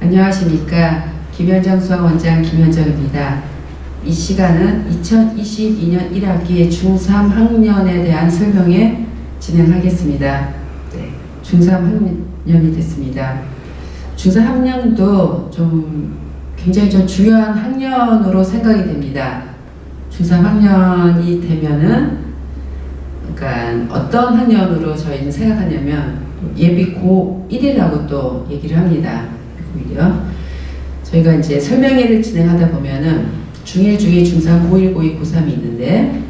안녕하십니까. 김현정 수학원장 김현정입니다. 이 시간은 2022년 1학기 중3 학년에 대한 설명에 진행하겠습니다. 네, 중3 학년이 됐습니다. 중3 학년도 굉장히 중요한 학년으로 생각이 됩니다. 중3 학년이 되면은 그러니까 어떤 학년으로 저희는 생각하냐면 예비 고1이라고 또 얘기를 합니다. 고1이요. 저희가 이제 설명회를 진행하다 보면은 중1, 중2, 중3, 고1, 고2, 고3이 있는데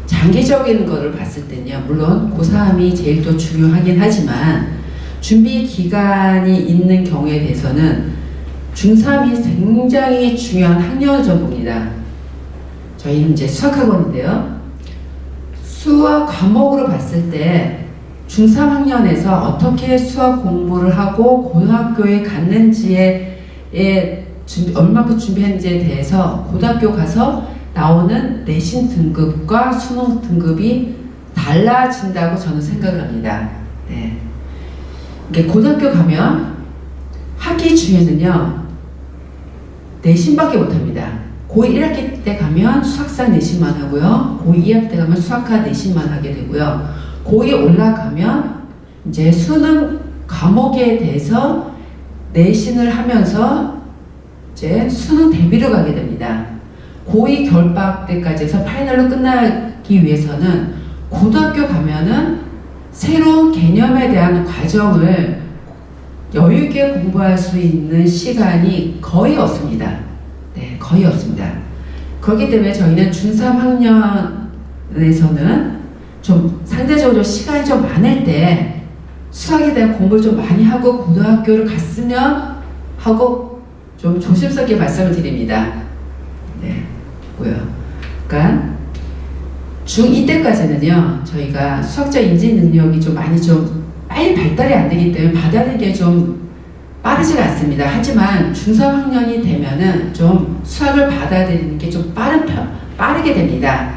장기적인 거를 봤을 때는요, 물론 고3이 제일 더 중요하긴 하지만 준비 기간이 있는 경우에 대해서는 중3이 굉장히 중요한 학년을 좀 봅니다. 저희는 이제 수학학원인데요. 수학 과목으로 봤을 때 중3 학년에서 어떻게 수학 공부를 하고 고등학교에 갔는지에 얼마큼 준비했는지에 대해서 고등학교 가서 나오는 내신 등급과 수능 등급이 달라진다고 저는 생각을 합니다. 네. 이게 고등학교 가면 학기 중에는요, 내신밖에 못합니다. 고1 1학기 때 가면 수학상 내신만 하고요. 고2 2학기 때 가면 수학과 내신만 하게 되고요. 고2 올라가면 이제 수능 과목에 대해서 내신을 하면서 이제 수능 대비로 가게 됩니다. 고2 결박 때까지 해서 파이널로 끝나기 위해서는 고등학교 가면은 새로운 개념에 대한 과정을 여유있게 공부할 수 있는 시간이 거의 없습니다. 네, 거의 없습니다. 그렇기 때문에 저희는 중3 학년에서는 좀 상대적으로 시간이 좀 많을 때 수학에 대한 공부를 좀 많이 하고 고등학교를 갔으면 하고 좀 조심스럽게 말씀을 드립니다. 네, 고요. 그러니까 중2 때까지는요, 저희가 수학적 인지 능력이 좀 많이 빨리 발달이 안 되기 때문에 받아들이는 게 좀 빠르지가 않습니다. 하지만 중3 학년이 되면은 좀 수학을 받아들이는 게 좀 빠르게 됩니다.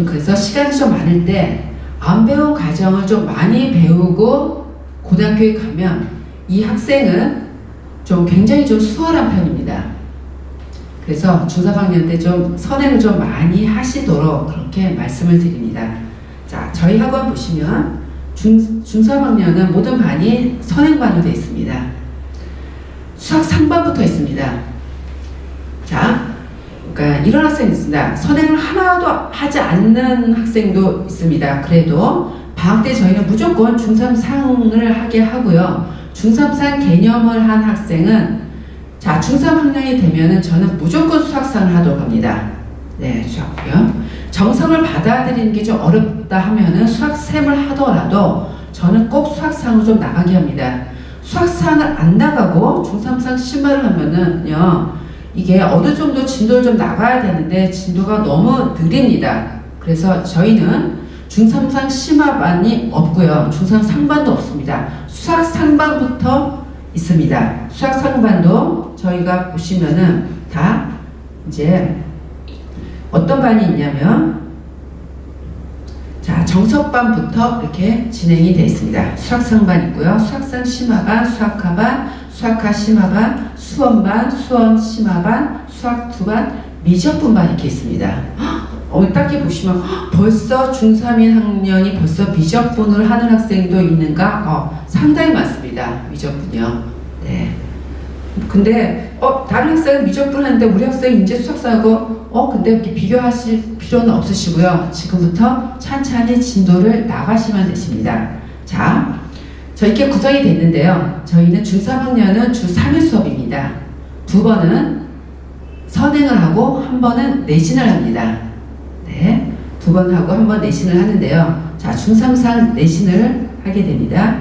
그래서 시간이 좀 많을 때 안 배운 과정을 좀 많이 배우고 고등학교에 가면 이 학생은 굉장히 수월한 편입니다. 그래서 중3 학년 때 선행을 좀 많이 하시도록 그렇게 말씀을 드립니다. 자, 저희 학원 보시면 중3 학년은 모든 반이 선행반으로 되어 있습니다. 수학 상반부터 있습니다. 자, 그러니까 이런 학생이 있습니다. 선행을 하나도 하지 않는 학생도 있습니다. 그래도 방학 때 저희는 무조건 중3상을 하게 하고요. 중3상 개념을 한 학생은 자, 중3 학년이 되면은 저는 무조건 수학상을 하도록 합니다. 네, 수학고요. 정성을 받아들이는 게 좀 어렵다 하면은 수학쌤을 하더라도 저는 꼭 수학상을 좀 나가게 합니다. 수학상을 안 나가고 중3상 심화를 하면은요, 이게 어느 정도 진도를 좀 나가야 되는데 진도가 너무 느립니다. 그래서 저희는 중3상 심화반이 없고요. 중3 상반도 없습니다. 수학 상반부터 있습니다. 수학 상반도 저희가 보시면은 다 이제 어떤 반이 있냐면, 자, 정석반부터 이렇게 진행이 되어 있습니다. 수학상반 있고요. 수학상 심화반, 수학하반, 수학하 심화반, 수원반, 수원 심화반, 수학 2반, 미적분반 이렇게 있습니다. 딱히 보시면 벌써 중3인 학년이 벌써 미적분을 하는 학생도 있는가? 상당히 많습니다. 미적분이요. 네. 근데 다른 학생은 미적분 하는데 우리 학생이 이제 수학사하고 근데 이렇게 비교하실 필요는 없으시고요. 지금부터 찬찬히 진도를 나가시면 되십니다. 자, 이렇게 구성이 됐는데요. 저희는 중3 학년은 주 3일 수업입니다. 2번은 선행을 하고 1번은 내신을 합니다. 네, 2번 하고 1번 내신을 하는데요. 자, 중3상 내신을 하게 됩니다.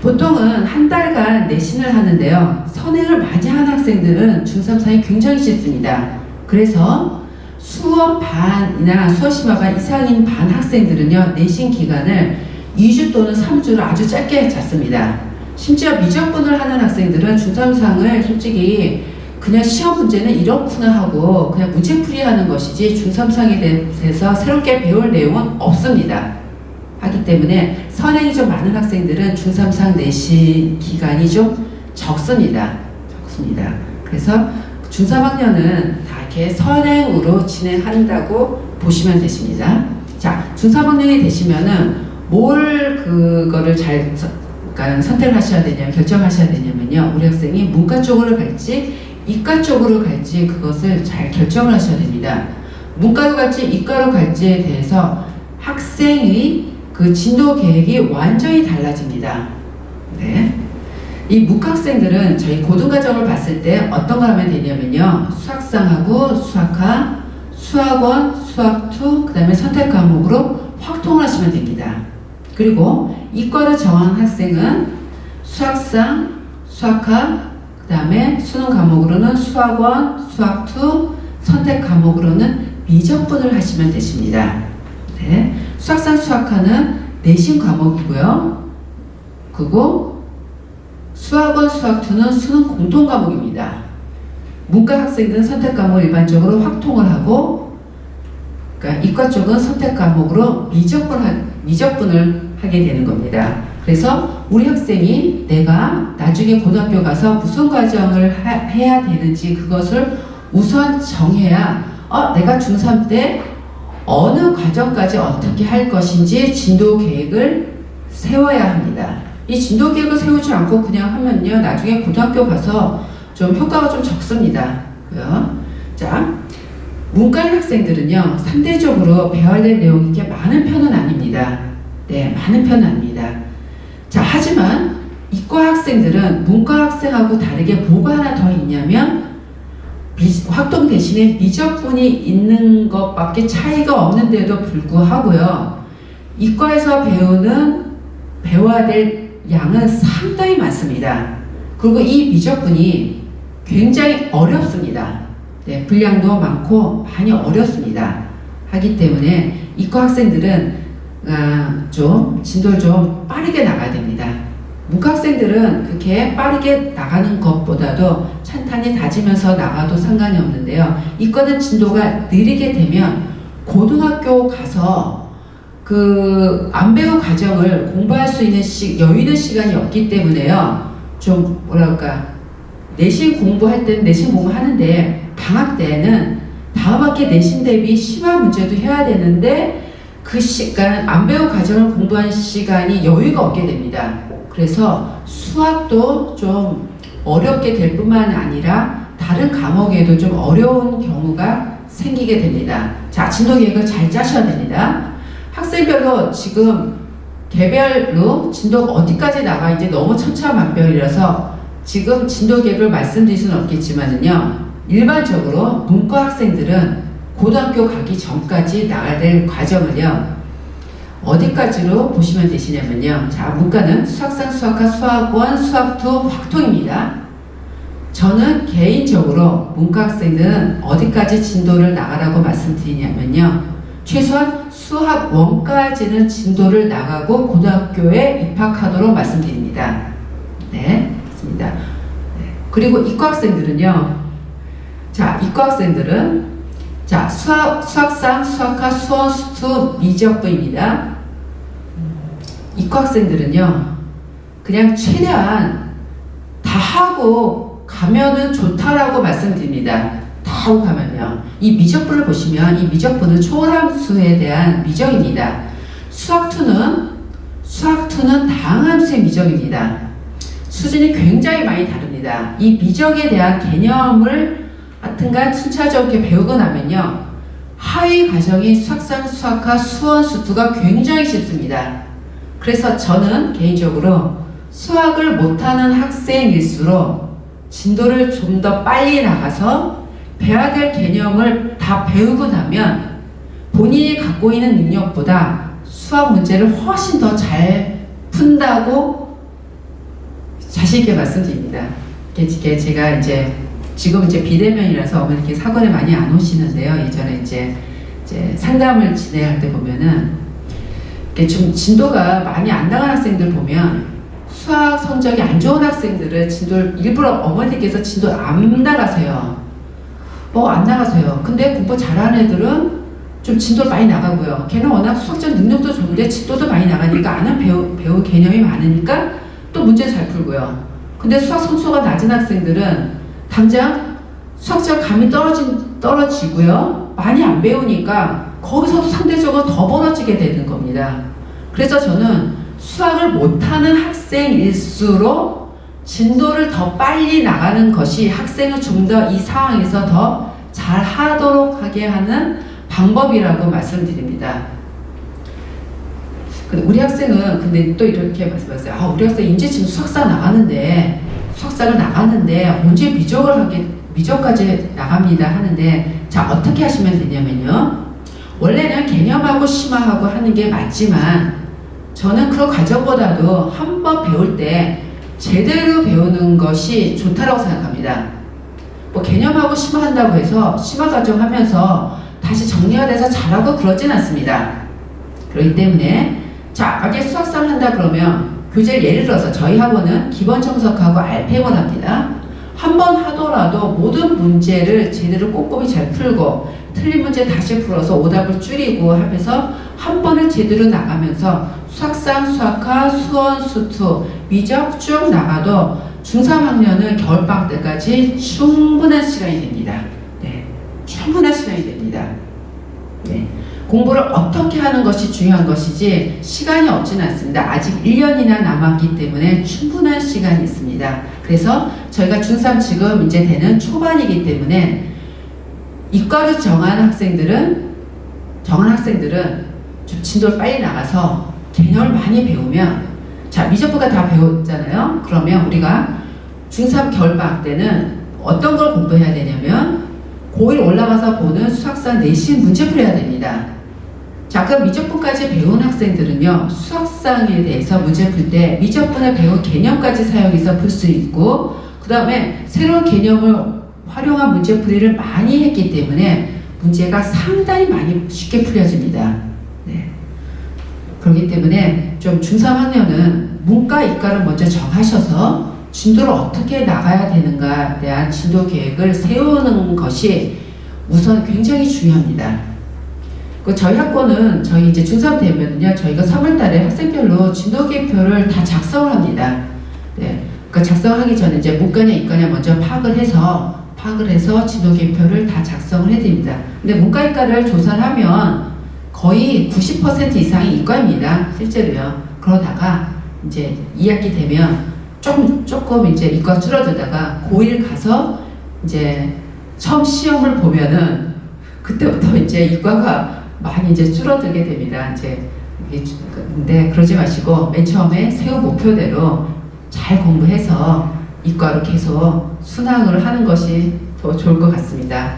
보통은 한 달간 내신을 하는데요. 선행을 많이 하는 학생들은 중3상이 굉장히 쉽습니다. 그래서 수원 반이나 수원 심화반 이상인 반 학생들은요, 내신 기간을 2주 또는 3주를 아주 짧게 잡습니다. 심지어 미적분을 하는 학생들은 중3상을 솔직히 그냥 시험 문제는 이렇구나 하고 그냥 문제풀이 하는 것이지 중3상에 대해서 새롭게 배울 내용은 없습니다. 하기 때문에 선행이 좀 많은 학생들은 중3상 내신 기간이 좀 적습니다. 없습니다. 그래서 중3학년은 다 이렇게 선행으로 진행한다고 보시면 되십니다. 자, 중3학년이 되시면은 뭘 그거를 그러니까 선택하셔야 되냐, 결정하셔야 되냐면요. 우리 학생이 문과 쪽으로 갈지 이과 쪽으로 갈지 그것을 잘 결정을 하셔야 됩니다. 문과로 갈지 이과로 갈지에 대해서 학생의 그 진도 계획이 완전히 달라집니다. 네. 이 문과 학생들은 저희 고등과정을 봤을 때 어떤 걸 하면 되냐면요. 수학상하고 수학과, 수학원, 수학2, 그 다음에 선택 과목으로 확통을 하시면 됩니다. 그리고 이과를 정한 학생은 수학상, 수학과, 그 다음에 수능 과목으로는 수학원, 수학2, 선택 과목으로는 미적분을 하시면 되십니다. 네. 수학상, 수학과는 내신 과목이고요. 그리고 수학원, 수학2는 수능 공통 과목입니다. 문과 학생들은 선택 과목을 일반적으로 확통을 하고, 그러니까 이과 쪽은 선택 과목으로 미적분을 하게 되는 겁니다. 그래서 우리 학생이 내가 나중에 고등학교 가서 무슨 과정을 해야 되는지 그것을 우선 정해야 내가 중3 때 어느 과정까지 어떻게 할 것인지 진도 계획을 세워야 합니다. 이 진도 계획을 세우지 않고 그냥 하면요, 나중에 고등학교 가서 좀 효과가 좀 적습니다. 자, 문과인 학생들은요, 상대적으로 배워야 될 내용이 이렇게 많은 편은 아닙니다. 네, 많은 편은 아닙니다. 자, 하지만 이과 학생들은 문과 학생하고 다르게 뭐가 하나 더 있냐면 확통 대신에 미적분이 있는 것밖에 차이가 없는데도 불구하고요, 이과에서 배워야 될 양은 상당히 많습니다. 그리고 이 미적분이 굉장히 어렵습니다. 네, 분량도 많고 많이 어렵습니다. 하기 때문에 이과 학생들은 좀 진도를 좀 빠르게 나가야 됩니다. 문과 학생들은 그렇게 빠르게 나가는 것보다도 찬탄히 다지면서 나가도 상관이 없는데요. 이과는 진도가 느리게 되면 고등학교 가서 그 안 배운 과정을 공부할 수 있는 여유 있는 시간이 없기 때문에요. 좀 뭐랄까, 내신 공부할 때는 내신 공부하는데 방학 때는 다음 학기 내신 대비 심화 문제도 해야 되는데 그 시간 안 배운 과정을 공부한 시간이 여유가 없게 됩니다. 그래서 수학도 좀 어렵게 될 뿐만 아니라 다른 과목에도 좀 어려운 경우가 생기게 됩니다. 자, 진도 계획을 잘 짜셔야 됩니다. 학생별로 지금 개별로 진도가 어디까지 나가 이제 너무 천차만별이라서 지금 진도 계획을 말씀드릴 수는 없겠지만은요, 일반적으로 문과 학생들은 고등학교 가기 전까지 나가야 될 과정을요, 어디까지로 보시면 되시냐면요. 자, 문과는 수학상, 수학과, 수학원, 수학2 확통입니다. 저는 개인적으로 문과 학생들은 어디까지 진도를 나가라고 말씀드리냐면요, 최소한 수학원까지는 진도를 나가고 고등학교에 입학하도록 말씀드립니다. 네, 맞습니다. 네. 그리고 이과 학생들은요, 자, 이과 학생들은 자, 수학상, 수학과, 수원, 수투, 미적분입니다. 이과 학생들은요, 그냥 최대한 다 하고 가면은 좋다라고 말씀드립니다. 다 하고 가면요. 이 미적분을 보시면 이 미적분은 초월함수에 대한 미적입니다. 수학2는 다항함수의 미적입니다. 수준이 굉장히 많이 다릅니다. 이 미적에 대한 개념을 하여튼간 순차적으로 배우고 나면요, 하위 과정이 수학상, 수학과, 수원, 수투가 굉장히 쉽습니다. 그래서 저는 개인적으로 수학을 못하는 학생일수록 진도를 좀 더 빨리 나가서 배워야 될 개념을 다 배우고 나면 본인이 갖고 있는 능력보다 수학 문제를 훨씬 더 잘 푼다고 자신있게 말씀드립니다. 제가 이제 지금 이제 비대면이라서 어머니 이렇게 사건에 많이 안 오시는데요. 예전에 이제 상담을 진행할 때 보면은 좀 진도가 많이 안 나간 학생들 보면 수학 성적이 안 좋은 학생들을 진도를 일부러 어머니께서 진도 안 나가세요. 안 나가세요. 근데 공부 잘하는 애들은 좀 진도를 많이 나가고요. 걔는 워낙 수학적 능력도 좋은데 진도도 많이 나가니까 아는 배우 개념이 많으니까 또 문제 잘 풀고요. 근데 수학 성취가 낮은 학생들은 당장 수학적 감이 떨어지고요. 많이 안 배우니까 거기서도 상대적으로 더 벌어지게 되는 겁니다. 그래서 저는 수학을 못하는 학생일수록 진도를 더 빨리 나가는 것이 학생을 좀 더 이 상황에서 더 잘 하도록 하게 하는 방법이라고 말씀드립니다. 우리 학생은 근데 또 이렇게 말씀하세요. 아, 우리 학생 이제 지금 수학상 나가는데 언제 미적까지 나갑니다 하는데, 자, 어떻게 하시면 되냐면요. 원래는 개념하고 심화하고 하는 게 맞지만 저는 그 과정보다도 한 번 배울 때 제대로 배우는 것이 좋다고 생각합니다. 뭐 개념하고 심화한다고 해서 심화 과정 하면서 다시 정리가 돼서 잘하고 그러진 않습니다. 그렇기 때문에 자, 만약에 수학상 한다 그러면 교재를 예를 들어서 저희 학원은 기본 정석하고 RPM을 합니다. 한 번 하더라도 모든 문제를 제대로 꼼꼼히 잘 풀고 틀린 문제 다시 풀어서 오답을 줄이고 하면서 한 번을 제대로 나가면서 수학상, 수학과, 수원, 수투, 미적 쭉 나가도 중3학년은 겨울방학 때까지 충분한 시간이 됩니다. 네, 충분한 시간이 됩니다. 네. 공부를 어떻게 하는 것이 중요한 것이지 시간이 없지는 않습니다. 아직 1년이나 남았기 때문에 충분한 시간이 있습니다. 그래서 저희가 중3 지금 이제 되는 초반이기 때문에 이과를 정한 학생들은 좀 진도를 빨리 나가서 개념을 많이 배우면, 자, 미적분과 다 배웠잖아요. 그러면 우리가 중3 겨울방학 때는 어떤 걸 공부해야 되냐면 고1 올라가서 보는 수학상 내신 문제풀이 해야 됩니다. 자, 그럼 미적분까지 배운 학생들은요, 수학상에 대해서 문제 풀 때 미적분을 배운 개념까지 사용해서 풀 수 있고, 그 다음에 새로운 개념을 활용한 문제풀이를 많이 했기 때문에 문제가 상당히 많이 쉽게 풀려집니다. 네. 그렇기 때문에 좀 중3학년은 문과, 이과를 먼저 정하셔서 진도를 어떻게 나가야 되는가에 대한 진도 계획을 세우는 것이 우선 굉장히 중요합니다. 저희 학교는 저희 이제 중3 되면요, 저희가 3월달에 학생별로 진도 계획표를 다 작성을 합니다. 네. 그러니까 작성하기 전에 이제 문과냐 이과냐 먼저 파악을 해서 진도 계획표를 다 작성을 해드립니다. 근데 문과 이과를 조사를 하면 거의 90% 이상이 이과입니다. 실제로요. 그러다가 이제 2학기 되면 조금 이제 이과 줄어들다가 고1 가서 이제 처음 시험을 보면은 그때부터 이제 이과가 많이 이제 줄어들게 됩니다. 근데 그러지 마시고 맨 처음에 세운 목표대로 잘 공부해서 이과로 계속 순항을 하는 것이 더 좋을 것 같습니다.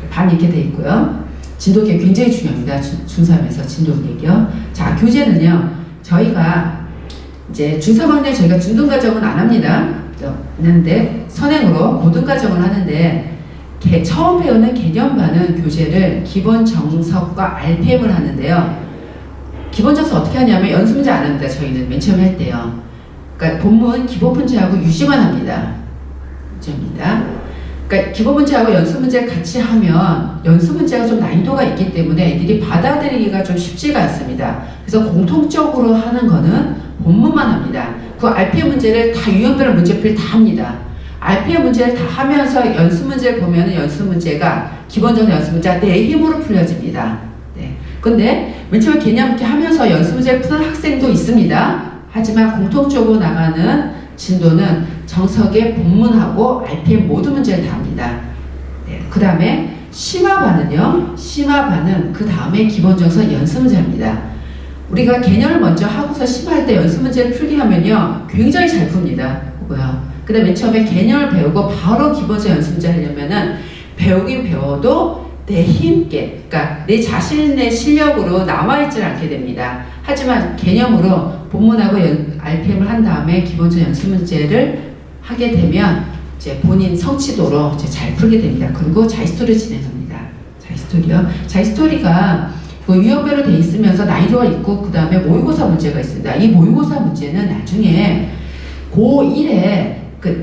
반 이렇게 돼 있고요. 진도 계획 굉장히 중요합니다. 중3에서 진도 계획이요. 자, 교재는요, 저희가 이제 중3학년 저희가 중등과정은 안 합니다. 하는데 선행으로 고등과정을 하는데, 처음 배우는 개념반은 교재를 기본 정석과 RPM을 하는데요. 기본 정석 어떻게 하냐면 연습 문제 안 합니다. 저희는 맨 처음에 할 때요. 그러니까 본문 기본 문제하고 유지만 합니다. 문제입니다. 그러니까 기본 문제하고 연습 문제를 같이 하면 연습 문제가 좀 난이도가 있기 때문에 애들이 받아들이기가 좀 쉽지가 않습니다. 그래서 공통적으로 하는 거는 본문만 합니다. 그 RPM 문제를 다 유형별로 문제풀이 다 합니다. RPM 문제를 다 하면서 연습 문제를 보면 연습 문제가 기본적인 연습 문제가 내 힘으로 풀려집니다. 네. 근데 맨 처음에 개념 이렇게 하면서 연습 문제를 푸는 학생도 있습니다. 하지만 공통적으로 나가는 진도는 정석의 본문하고 RPM 모든 문제를 다 합니다. 네. 그 다음에 심화반은요, 심화반은 그 다음에 기본 정석 연습 문제입니다. 우리가 개념을 먼저 하고서 심화할 때 연습 문제를 풀게 하면요, 굉장히 잘 풉니다. 그 다음에 맨 처음에 개념을 배우고 바로 기본서 연습 문제 하려면은 배우긴 배워도 내 힘께, 그러니까 내 자신의 실력으로 남아있지 않게 됩니다. 하지만 개념으로 본문하고 RPM을 한 다음에 기본서 연습 문제를 하게 되면 이제 본인 성취도로 이제 잘 풀게 됩니다. 그리고 자기스토리 진행합니다. 자기스토리요. 자기스토리가 그 유형별로 돼 있으면서 난이도가 있고 그 다음에 모의고사 문제가 있습니다. 이 모의고사 문제는 나중에 고1에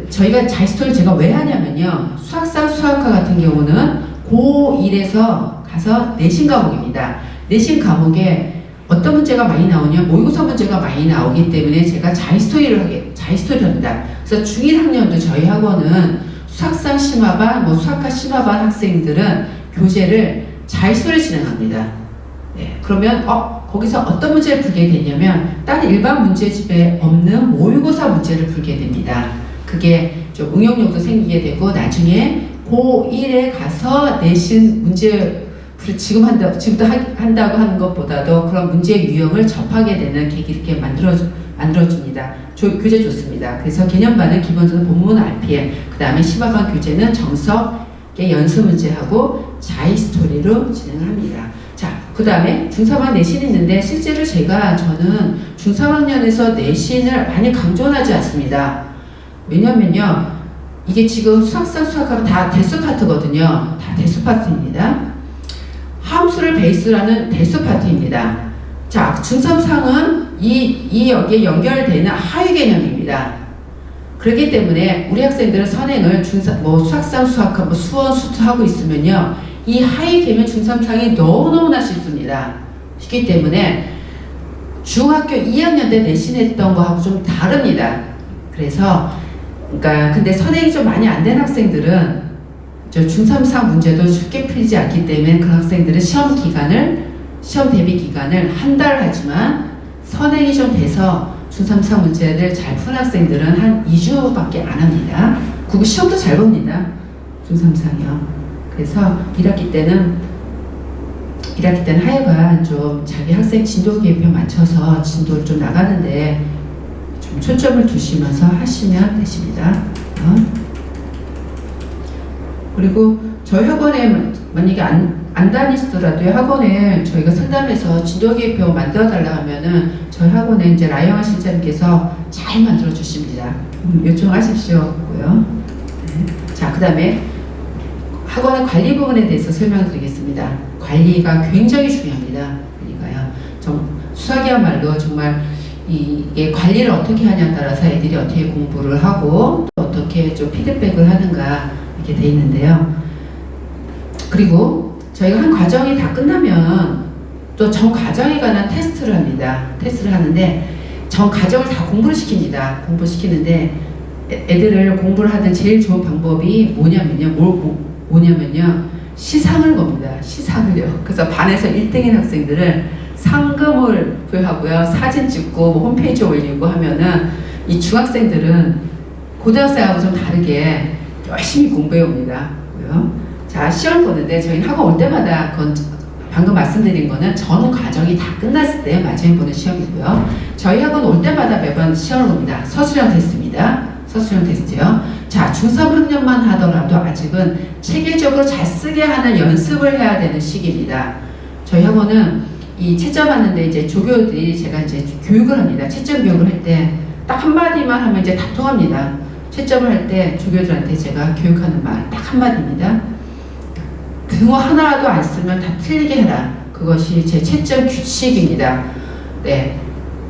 저희가 자기스토리를 제가 왜 하냐면요, 수학과 같은 경우는 고1에서 가서 내신 과목입니다. 내신 과목에 어떤 문제가 많이 나오냐, 모의고사 문제가 많이 나오기 때문에 제가 자기스토리를 합니다. 그래서 중1 학년도 저희 학원은 수학상 심화반, 수학과 심화반 학생들은 교재를 자율수를 진행합니다. 네, 그러면 거기서 어떤 문제를 풀게 되냐면 다른 일반 문제집에 없는 모의고사 문제를 풀게 됩니다. 그게 좀 응용력도 생기게 되고 나중에 고1에 가서 내신 문제 지금부터 한다고 하는 것보다도 그런 문제 유형을 접하게 되는 계기를 이렇게 만들어줍니다. 교재 좋습니다. 그래서 개념반은 기본적으로 본문 RPM, 그 다음에 심화반 교재는 정석의 연습 문제하고 자의 스토리로 진행을 합니다. 자, 그 다음에 중3학 내신이 있는데 실제로 저는 중3학년에서 내신을 많이 강조하지 않습니다. 왜냐면요, 이게 지금 수학하면 다 대수 파트거든요. 다 대수 파트입니다. 함수를 베이스로 하는 대수 파트입니다. 자, 중3상은 여기에 연결되는 하위 개념입니다. 그렇기 때문에 우리 학생들은 선행을 수학상, 수학학, 수원, 수투 하고 있으면요, 이 하위 개념 중3상이 너무너무나 쉽습니다. 쉽기 때문에 중학교 2학년 때 내신했던 거하고 좀 다릅니다. 그래서 근데 선행이 좀 많이 안 된 학생들은 중3상 문제도 쉽게 풀리지 않기 때문에 그 학생들은 시험 대비 기간을 한 달 하지만 선행이 좀 돼서 중3상 문제를 잘 푼 학생들은 한 2주밖에 안 합니다. 그리고 시험도 잘 봅니다. 중3상이요. 그래서 1학기 때는 하여간 좀 자기 학생 진도 계획표 맞춰서 진도를 좀 나가는데 좀 초점을 두시면서 하시면 되십니다. 그리고 저희 학원에 만약에 안 다니시더라도 학원에 저희가 상담해서 진도계획표 만들어달라 하면은 저희 학원에 이제 라이언 실장님께서 잘 만들어 주십니다. 요청하십시오고요. 네. 자, 그 다음에 학원의 관리 부분에 대해서 설명을 드리겠습니다. 관리가 굉장히 중요합니다. 관리가요. 수학이야말로 정말 이게 관리를 어떻게 하냐에 따라서 애들이 어떻게 공부를 하고 또 어떻게 좀 피드백을 하는가 이렇게 돼 있는데요. 그리고 저희가 한 과정이 다 끝나면 또 전 과정에 관한 테스트를 합니다. 테스트를 하는데 전 과정을 다 공부를 시킵니다. 공부시키는데 애들을 공부를 하던 제일 좋은 방법이 뭐냐면요. 시상을 봅니다. 시상을요. 그래서 반에서 1등인 학생들을 상금을 부여하고요. 사진 찍고 홈페이지에 올리고 하면은 이 중학생들은 고등학생하고 좀 다르게 열심히 공부해 옵니다. 자, 시험 보는데 저희는 학원 올 때마다 방금 말씀드린 거는 전 과정이 다 끝났을 때 마지막에 보는 시험이고요. 저희 학원 올 때마다 매번 시험을 봅니다. 서술형 테스트입니다. 서술형 테스트요. 자, 중3학년만 하더라도 아직은 체계적으로 잘 쓰게 하는 연습을 해야 되는 시기입니다. 저희 학원은 이 채점하는데 이제 조교들이 제가 이제 교육을 합니다. 채점 교육을 할 때 딱 한마디만 하면 이제 다 통합니다. 채점을 할 때 조교들한테 제가 교육하는 말 딱 한마디입니다. 등호 하나라도 안 쓰면 다 틀리게 해라. 그것이 제 채점 규칙입니다. 네,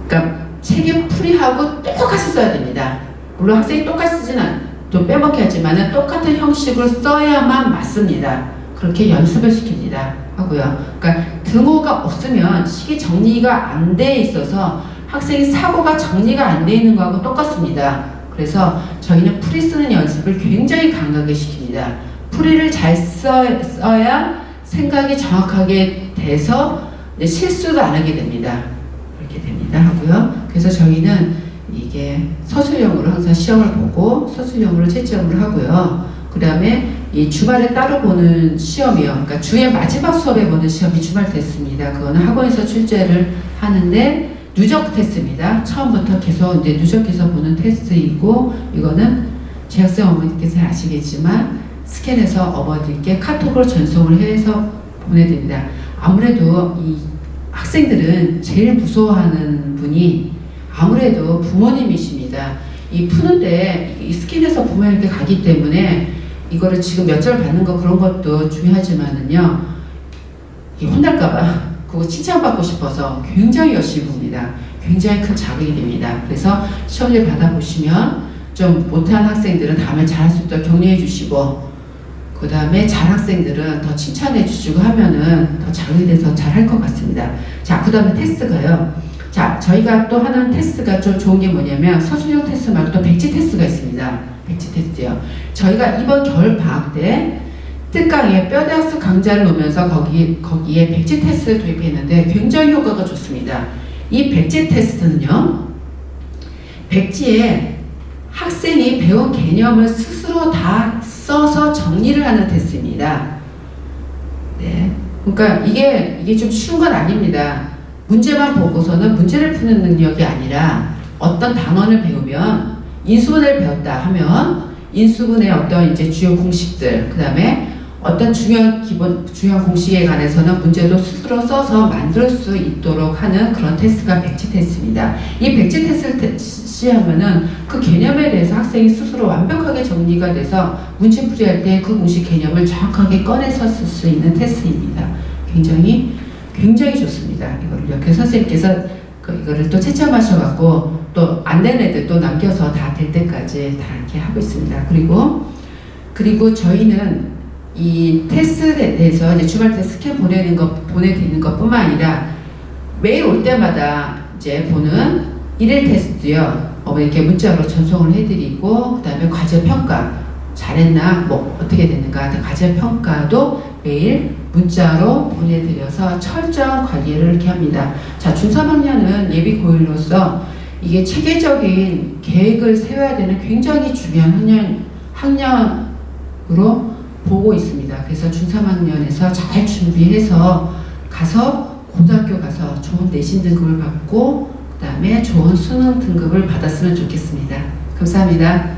그러니까 책에 풀이하고 똑같이 써야 됩니다. 물론 학생이 똑같이 쓰지는 또 빼먹게 하지만은 똑같은 형식으로 써야만 맞습니다. 그렇게 연습을 시킵니다. 하고요. 그러니까 등호가 없으면 식이 정리가 안 돼 있어서 학생이 사고가 정리가 안 돼 있는 거하고 똑같습니다. 그래서 저희는 풀이 쓰는 연습을 굉장히 강하게 시킵니다. 풀이를 잘 써야 생각이 정확하게 돼서 실수도 안 하게 됩니다. 그렇게 됩니다. 하고요. 그래서 저희는 이게 서술형으로 항상 시험을 보고 서술형으로 채점을 하고요. 그 다음에 이 주말에 따로 보는 시험이요. 그러니까 주의 마지막 수업에 보는 시험이 주말 테스트입니다. 그거는 학원에서 출제를 하는데 누적 테스트입니다. 처음부터 계속 이제 누적해서 보는 테스트이고 이거는 제 학생 어머니께서 아시겠지만 스캔해서 어머니께 카톡으로 전송을 해서 보내드립니다. 아무래도 이 학생들은 제일 무서워하는 분이 아무래도 부모님이십니다. 이 푸는데 이 스캔해서 부모님께 가기 때문에 이거를 지금 몇 절 받는 거 그런 것도 중요하지만은요, 혼날까봐 그거 칭찬받고 싶어서 굉장히 열심히 봅니다. 굉장히 큰 자극이 됩니다. 그래서 시험을 받아보시면 좀 못한 학생들은 다음에 잘할 수 있도록 격려해 주시고 그 다음에 잘 학생들은 더 칭찬해 주시고 하면은 더 자극이 돼서 잘 할 것 같습니다. 자, 그 다음에 테스트가요. 자, 저희가 또 하는 테스트가 좀 좋은 게 뭐냐면 서술형 테스트 말고 또 백지 테스트가 있습니다. 백지 테스트요. 저희가 이번 겨울 방학 때 특강에 뼈대학습 강좌를 놓으면서 거기에 백지 테스트를 도입했는데 굉장히 효과가 좋습니다. 이 백지 테스트는요, 백지에 학생이 배운 개념을 스스로 다 써서 정리를 하는 테스트입니다. 네. 그러니까 이게 좀 쉬운 건 아닙니다. 문제만 보고서는 문제를 푸는 능력이 아니라 어떤 단원을 배우면 인수분해를 배웠다 하면 인수분해의 어떤 이제 주요 공식들, 그 다음에 어떤 중요한 공식에 관해서는 문제도 스스로 써서 만들 수 있도록 하는 그런 테스트가 백지 테스트입니다. 이 백지 테스트를 시하면은 그 개념에 대해서 학생이 스스로 완벽하게 정리가 돼서 문제 풀이할 때 그 공식 개념을 정확하게 꺼내서 쓸 수 있는 테스트입니다. 굉장히 좋습니다. 이거를요. 그 선생님께서 이거를 또 채점하셔갖고 또 안 된 애들 또 남겨서 다 될 때까지 다 이렇게 하고 있습니다. 그리고 저희는 이 테스트에 대해서 이제 주말 때 스캔 보내드리는 것뿐만 아니라 매일 올 때마다 이제 보는 일일 테스트요. 이렇게 문자로 전송을 해드리고, 그 다음에 과제 평가 잘했나, 뭐 어떻게 됐는가, 과제 평가도 매일 문자로 보내드려서 철저한 관리를 이렇게 합니다. 자, 중3학년은 예비 고일로서 이게 체계적인 계획을 세워야 되는 굉장히 중요한 학년으로 보고 있습니다. 그래서 중3학년에서 잘 준비해서 고등학교 가서 좋은 내신 등급을 받고 그 다음에 좋은 수능 등급을 받았으면 좋겠습니다. 감사합니다.